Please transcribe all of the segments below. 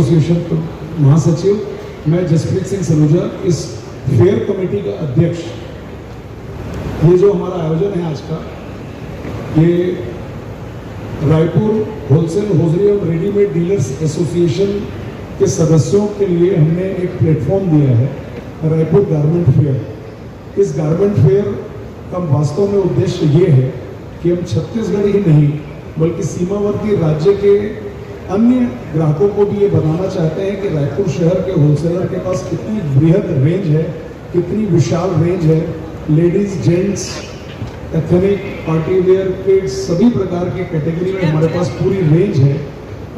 Association महासचिव, मैं जसप्रीत सिंह सलूजा, इस फेयर कमेटी का अध्यक्ष। ये जो हमारा आयोजन है आज का, ये रायपुर होलसेल होजरी और रेडीमेड डीलर्स एसोसिएशन के सदस्यों के लिए हमने एक प्लेटफॉर्म दिया है, रायपुर गारमेंट फेयर। इस गारमेंट फेयर का वास्तव में उद्देश्य ये है कि हम छत्तीसगढ़ ही नहीं बल्कि सीमावर्ती राज्य के अन्य ग्राहकों को भी ये बताना चाहते हैं कि रायपुर शहर के होलसेलर के पास कितनी बृहद रेंज है, कितनी विशाल रेंज है। Ladies, gents, ethnic, party wear, kids, सभी प्रकार के कैटेगरी में हमारे पास पूरी रेंज है।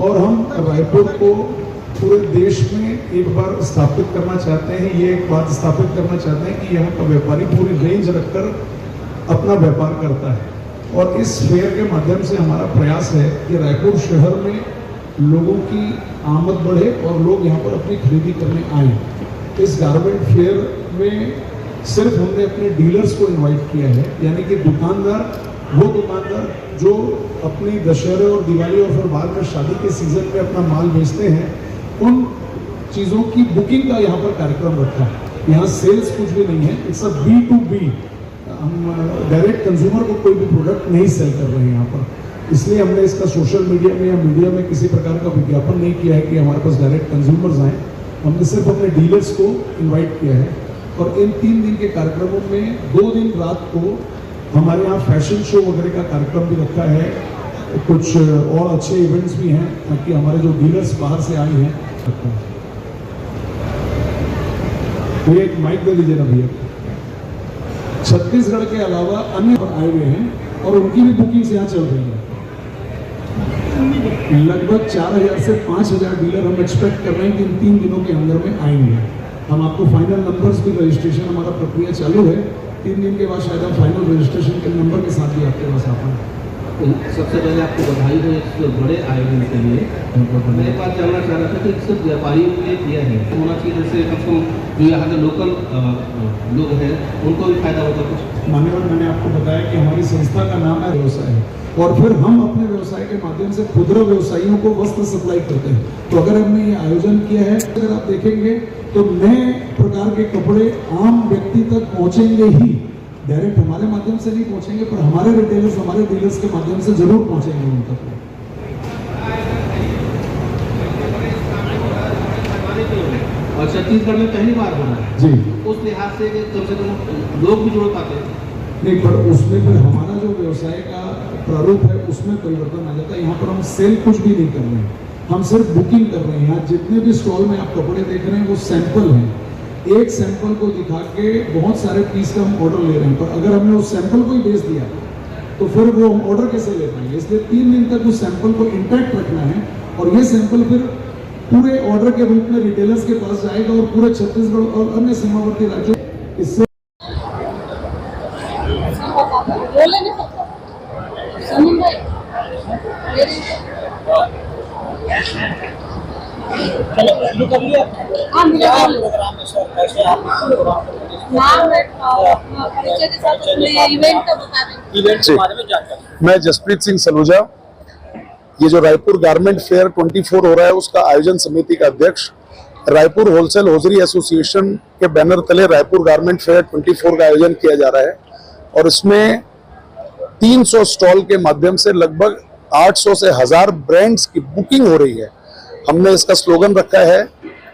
और हम रायपुर को पूरे देश में एक बार स्थापित करना चाहते हैं, ये एक बात स्थापित करना चाहते हैं कि यहाँ का व्यापारी पूरी रेंज रखकर अपना व्यापार करता है। और इस फेयर के माध्यम से हमारा प्रयास है कि रायपुर शहर में लोगों की आमद बढ़े और लोग यहाँ पर अपनी खरीदी करने आए। इस गारमेंट फेयर में सिर्फ हमने अपने डीलर्स को इनवाइट किया है, यानी कि वो दुकानदार जो अपनी दशहरे और दिवाली और फिर बाद में शादी के सीजन में अपना माल बेचते हैं, उन चीज़ों की बुकिंग का यहाँ पर कार्यक्रम रखा है। यहाँ सेल्स कुछ भी नहीं है, इट्स अ B2B। हम डायरेक्ट कंज्यूमर को कोई भी प्रोडक्ट नहीं सेल कर रहे हैं यहाँ पर। इसलिए हमने इसका सोशल मीडिया में या मीडिया में किसी प्रकार का विज्ञापन नहीं किया है कि हमारे पास डायरेक्ट कंज्यूमर्स आए। हमने सिर्फ अपने डीलर्स को इन्वाइट किया है। और इन 3 दिन के कार्यक्रमों में 2 दिन रात को हमारे यहाँ फैशन शो वगैरह का कार्यक्रम भी रखा है, कुछ और अच्छे इवेंट्स भी हैं ताकि हमारे जो डीलर्स बाहर से आए हैं। तो एक माइक दे दीजिए ना भैया। छत्तीसगढ़ के अलावा अन्य आए हुए हैं और उनकी भी बुकिंग्स यहाँ चल रही है। लगभग 4000 से 5000 डीलर हम एक्सपेक्ट कर रहे हैं कि इन 3 दिनों के अंदर में आएंगे। हम आपको फाइनल नंबर्स भी, रजिस्ट्रेशन हमारा प्रक्रिया चालू है, 3 दिन के बाद शायद हम फाइनल रजिस्ट्रेशन के नंबर के साथ भी आपके पास आ पाएंगे। तो सबसे पहले आपको बधाई हो इस बड़े आयोजन के लिए। मैं एक बात जानना चाह रहा था कि सिर्फ व्यापारियों के लिए किया है, होना चाहिए जैसे कम से कम जो यहाँ के लोकल लोग हैं उनको भी फायदा होगा कुछ। मान्यवर, मैंने आपको बताया कि हमारी संस्था का नाम है व्यवसाय, और फिर हम अपने व्यवसाय के माध्यम से खुदरा व्यवसायियों को वस्त्र सप्लाई करते हैं। तो अगर हमने ये आयोजन किया है, अगर आप देखेंगे तो नए प्रकार के कपड़े आम व्यक्ति तक पहुंचेंगे ही, डायरेक्ट हमारे माध्यम से नहीं पहुंचेंगे, पर हमारे रिटेलर्स, हमारे डीलर्स के माध्यम से जरूर पहुंचेंगे उन तक। और छत्तीसगढ़ में पहली बार हो रहा है जी, उस लिहाज से कम लोग भी जुड़ पाते हैं नहीं, पर उसमें फिर हमारा जो व्यवसाय का प्रारूप है उसमें परिवर्तन आ जाता है। यहाँ पर हम सेल कुछ भी नहीं कर रहे हैं, हम सिर्फ बुकिंग कर रहे हैं। यहाँ जितने भी स्टॉल में आप कपड़े देख रहे हैं वो सैंपल हैं। एक सैंपल को दिखा के बहुत सारे पीस का हम ऑर्डर ले रहे हैं, पर अगर हमने उस सैंपल को ही बेच दिया तो फिर वो हम ऑर्डर कैसे ले पाएंगे। इसलिए 3 दिन तक उस सैंपल को इंटैक्ट रखना है और ये सैंपल फिर पूरे ऑर्डर के रूप में रिटेलर्स के पास जाएगा और पूरे छत्तीसगढ़ और अन्य सीमावर्ती राज्यों इससे मैं जसप्रीत सिंह सलूजा, ये जो रायपुर गारमेंट फेयर 24 हो रहा है उसका आयोजन समिति का अध्यक्ष। रायपुर होलसेल होजरी एसोसिएशन के बैनर तले रायपुर गारमेंट फेयर 24 का आयोजन किया जा रहा है और इसमें 300 स्टॉल के माध्यम से लगभग 800 से 1000 ब्रांड्स की बुकिंग हो रही है। हमने इसका स्लोगन रखा है,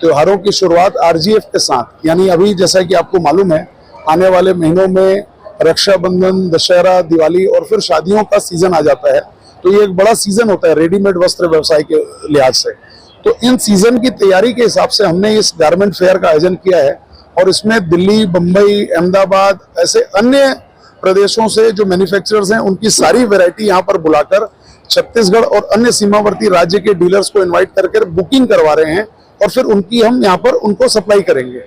त्योहारों की शुरुआत RGF के साथ। यानी अभी जैसा कि आपको मालूम है, आने वाले महीनों में रक्षाबंधन, दशहरा, दिवाली और फिर शादियों का सीजन आ जाता है। तो ये एक बड़ा सीजन होता है रेडीमेड वस्त्र व्यवसाय के लिहाज से। तो इन सीजन की तैयारी के हिसाब से हमने इस गारमेंट फेयर का आयोजन किया है और इसमें दिल्ली, बम्बई, अहमदाबाद ऐसे अन्य प्रदेशों से जो मैन्युफैक्चरर्स हैं उनकी सारी वैरायटी यहाँ पर बुलाकर छत्तीसगढ़ और अन्य सीमावर्ती राज्य के डीलर्स को इनवाइट करके बुकिंग करवा रहे हैं और फिर उनकी हम यहाँ पर उनको सप्लाई करेंगे।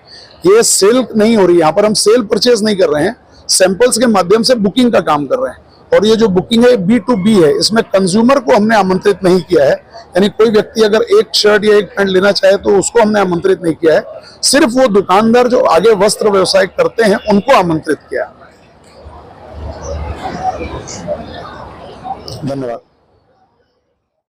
ये सेल नहीं हो रही, यहाँ पर हम सेल परचेज नहीं कर रहे हैं, सैंपल्स के माध्यम से बुकिंग का काम कर रहे हैं। और ये जो बुकिंग है B2B है, इसमें कंज्यूमर को हमने आमंत्रित नहीं किया है। यानी कोई व्यक्ति अगर एक शर्ट या एक पैंट लेना चाहे तो उसको हमने आमंत्रित नहीं किया है, सिर्फ वो दुकानदार जो आगे वस्त्र व्यवसाय करते हैं उनको आमंत्रित किया। धन्यवाद।